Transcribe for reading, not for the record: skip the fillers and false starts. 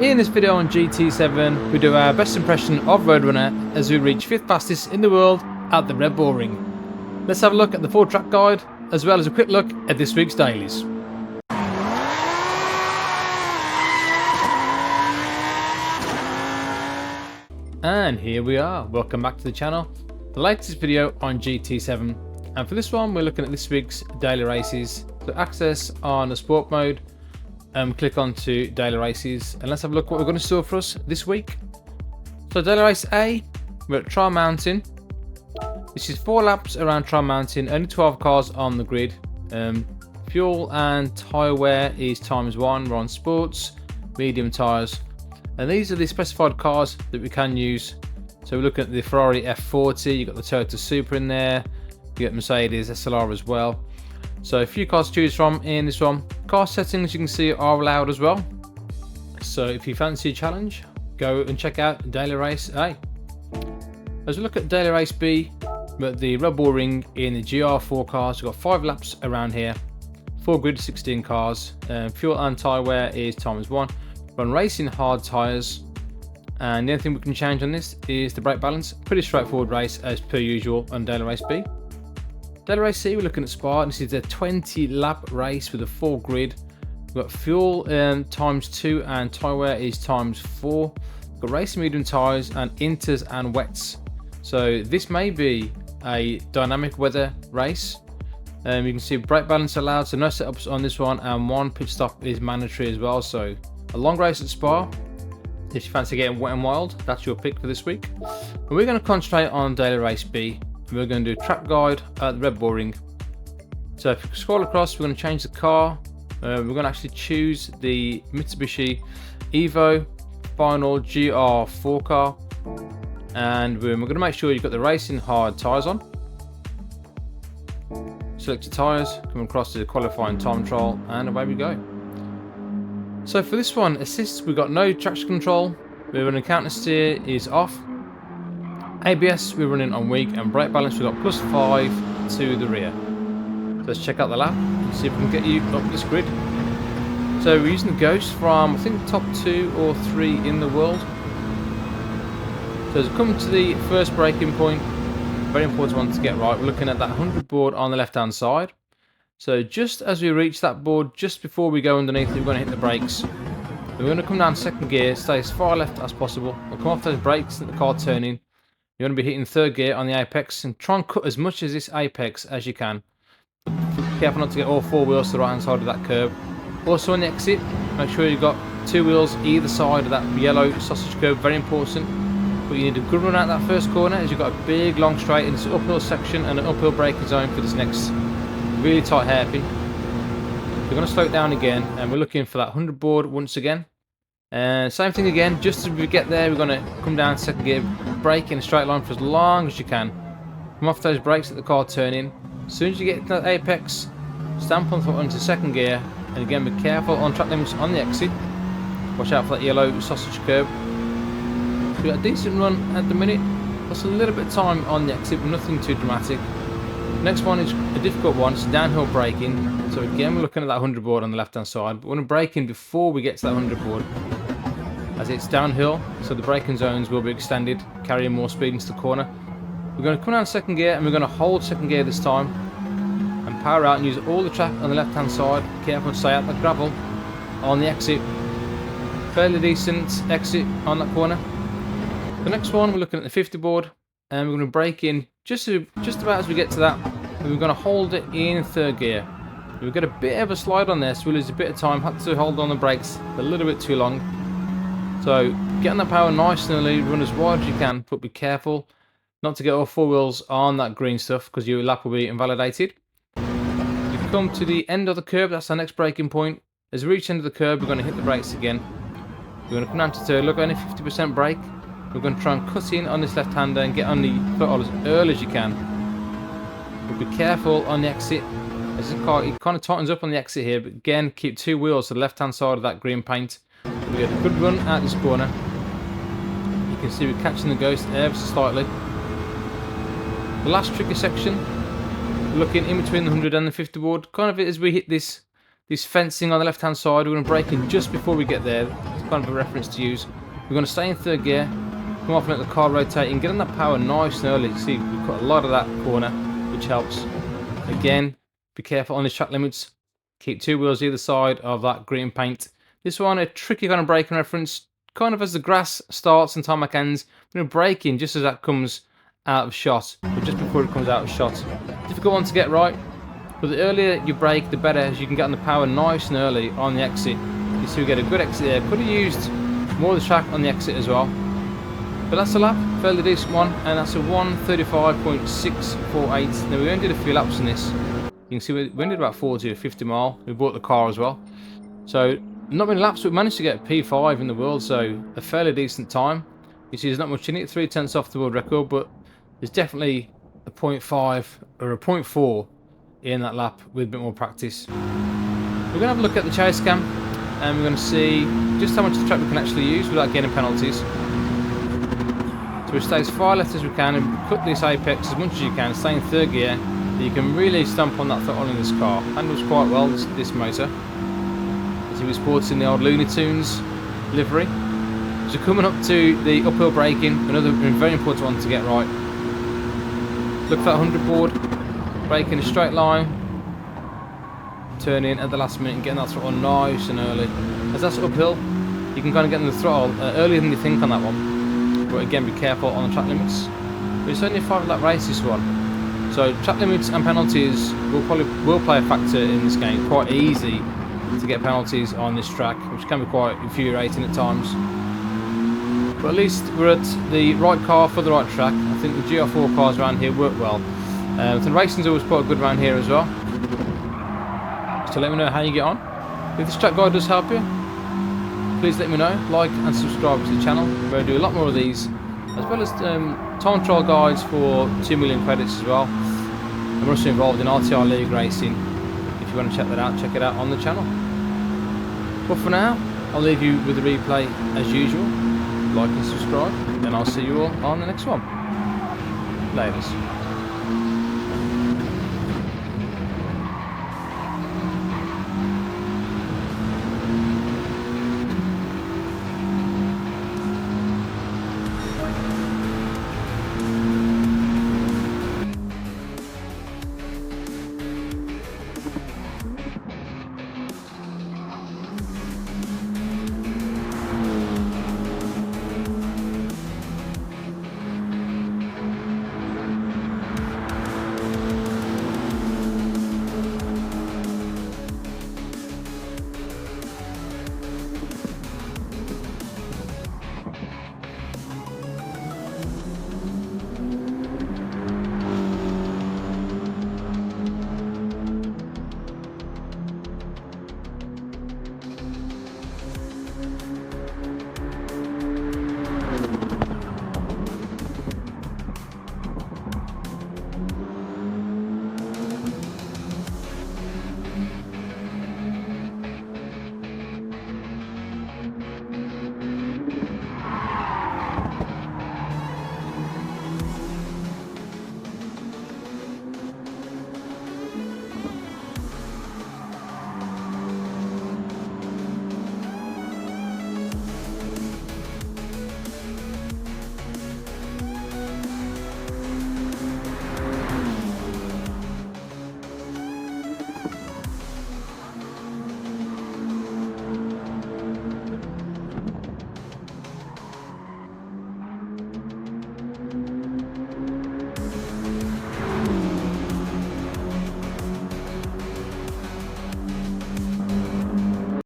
In this video on GT7, we do our best impression of Roadrunner as we reach 5th fastest in the world at the Redbull ring. Let's have a look at the full track guide, as well as a quick look at this week's dailies. And here we are, welcome back to the channel, the latest video on GT7. And for this one, we're looking at this week's daily races. So access on the sport mode, click on to daily races, and let's have a look what we're going to store for us this week. So daily race A, we're at Trial Mountain. This is 4 laps around Trial Mountain, only 12 cars on the grid. Fuel and tyre wear is ×1. We're on sports, medium tyres, and these are the specified cars that we can use. So we're looking at the Ferrari F40, you've got the Toyota Supra in there, you got Mercedes SLR as well. So a few cars to choose from in this one. Car settings, you can see, are allowed as well. So if you fancy a challenge, go and check out daily race A. As we look at daily race B, we're at the Redbull ring in the GR4 cars. We've got 5 laps around here, 4 grid, 16 cars. Fuel and tyre wear is ×1. We're on racing hard tyres, and the only thing we can change on this is the brake balance. Pretty straightforward race as per usual on daily race B. Daily race C, we're looking at Spa. This is a 20 lap race with a 4 grid. We've got fuel ×2 and tyre wear is ×4. We've got racing medium tyres and inters and wets. So this may be a dynamic weather race. You can see brake balance allowed, so no setups on this one, and 1 pit stop is mandatory as well. So a long race at Spa. If you fancy getting wet and wild, that's your pick for this week. And we're going to concentrate on daily race B. We're going to do track guide at the Redbull ring. So if you scroll across, we're going to change the car. We're going to actually choose the Mitsubishi Evo final GR4 car, and we're going to make sure you've got the racing hard tyres on. Select your tyres, come across to the qualifying time trial, and away we go. So for this one, assists, we've got no traction control. We're running counter steer is off. ABS we're running on weak, and brake balance we've got +5 to the rear. So let's check out the lap and see if we can get you up this grid. So we're using the Ghost from, I think, top 2 or 3 in the world. So as we come to the first braking point, very important one to get right, we're looking at that 100 board on the left hand side. So just as we reach that board, just before we go underneath, we're going to hit the brakes. We're going to come down second gear, stay as far left as possible. We'll come off those brakes, let the car turn in. You're going to be hitting third gear on the apex, and try and cut as much of this apex as you can. Be careful not to get all 4 wheels to the right hand side of that curb. Also on the exit, make sure you've got 2 wheels either side of that yellow sausage curb, very important. But you need a good run out that first corner, as you've got a big long straight in this uphill section and an uphill braking zone for this next really tight hairpin. We're going to slow it down again, and we're looking for that 100 board once again. Same thing again, just as we get there, we're going to come down second gear, brake in a straight line for as long as you can. Come off those brakes, let the car turn in. As soon as you get to that apex, stamp on foot into second gear, and again be careful on track limits on the exit. Watch out for that yellow sausage curb. We've got a decent run at the minute, plus a little bit of time on the exit, but nothing too dramatic. Next one is a difficult one, it's downhill braking. So again, we're looking at that 100 board on the left hand side, but we're going to brake in before we get to that 100 board, as it's downhill, so the braking zones will be extended, carrying more speed into the corner. We're going to come down second gear, and we're going to hold second gear this time, and power out and use all the track on the left hand side. Careful to stay out the gravel on the exit. Fairly decent exit on that corner. The next one, we're looking at the 50 board, and we're going to brake in just about as we get to that, and we're going to hold it in third gear. We've got a bit of a slide on there, so we lose a bit of time. Had to hold on the brakes a little bit too long. So getting that power nice and early, run as wide as you can, but be careful not to get all 4 wheels on that green stuff, because your lap will be invalidated. You come to the end of the curb, that's our next braking point. As we reach the end of the curb, we're going to hit the brakes again. We're going to come down to turn, look, only 50% brake. We're going to try and cut in on this left hander and get on the throttle as early as you can. But be careful on the exit. As the car, it kind of tightens up on the exit here, but again, keep 2 wheels to the left hand side of that green paint. We get a good run out this corner. You can see we're catching the Ghost ever so slightly. The last tricky section, looking in between the 100 and the 50 board, kind of as we hit this fencing on the left hand side, we're going to brake in just before we get there. kind of a reference to use. We're going to stay in third gear, come off and let the car rotate and get on that power nice and early. See, we've got a lot of that corner, which helps. Again, be careful on the track limits. Keep 2 wheels either side of that green paint. This one, a tricky kind of braking reference. Kind of as the grass starts and tarmac ends, we're going to brake in just as that comes out of shot, or just before it comes out of shot. Difficult one to get right, but the earlier you brake, the better, as you can get on the power nice and early on the exit. You see we get a good exit there. Could have used more of the track on the exit as well. But that's a lap, fairly decent one, and that's a 1:35.648. Now we only did a few laps in this. You can see we only did about 40 or 50 mile. We bought the car as well. So not many laps, but we managed to get a P5 in the world, so a fairly decent time. You see there's not much in it, 3/10 off the world record, but there's definitely a 0.5 or a 0.4 in that lap with a bit more practice. We're going to have a look at the chase cam, and we're going to see just how much of the track we can actually use without getting penalties. So we stay as far left as we can and cut this apex as much as you can, stay in third gear, you can really stamp on that throttle in this car. Handles quite well, this motor. As he was sporting the old Looney Tunes livery. So coming up to the uphill braking, another very important one to get right. Look for that 100 board, brake in a straight line, turn in at the last minute and getting that throttle nice and early. As that's uphill, you can kind of get in the throttle earlier than you think on that one. But again, be careful on the track limits. But it's only a 5-lap race, this one. So track limits and penalties will play a factor in this game. Quite easy to get penalties on this track, which can be quite infuriating at times. But at least we're at the right car for the right track. I think the GR4 cars around here work well. The racing's always quite good around here as well. So let me know how you get on. If this track guide does help you, please let me know. Like and subscribe to the channel. We're going to do a lot more of these, as well as time trial guides for 2 million credits as well. And we're also involved in RTR League Racing. If you want to check that out, check it out on the channel. But for now, I'll leave you with the replay as usual. Like and subscribe, and I'll see you all on the next one. Laters.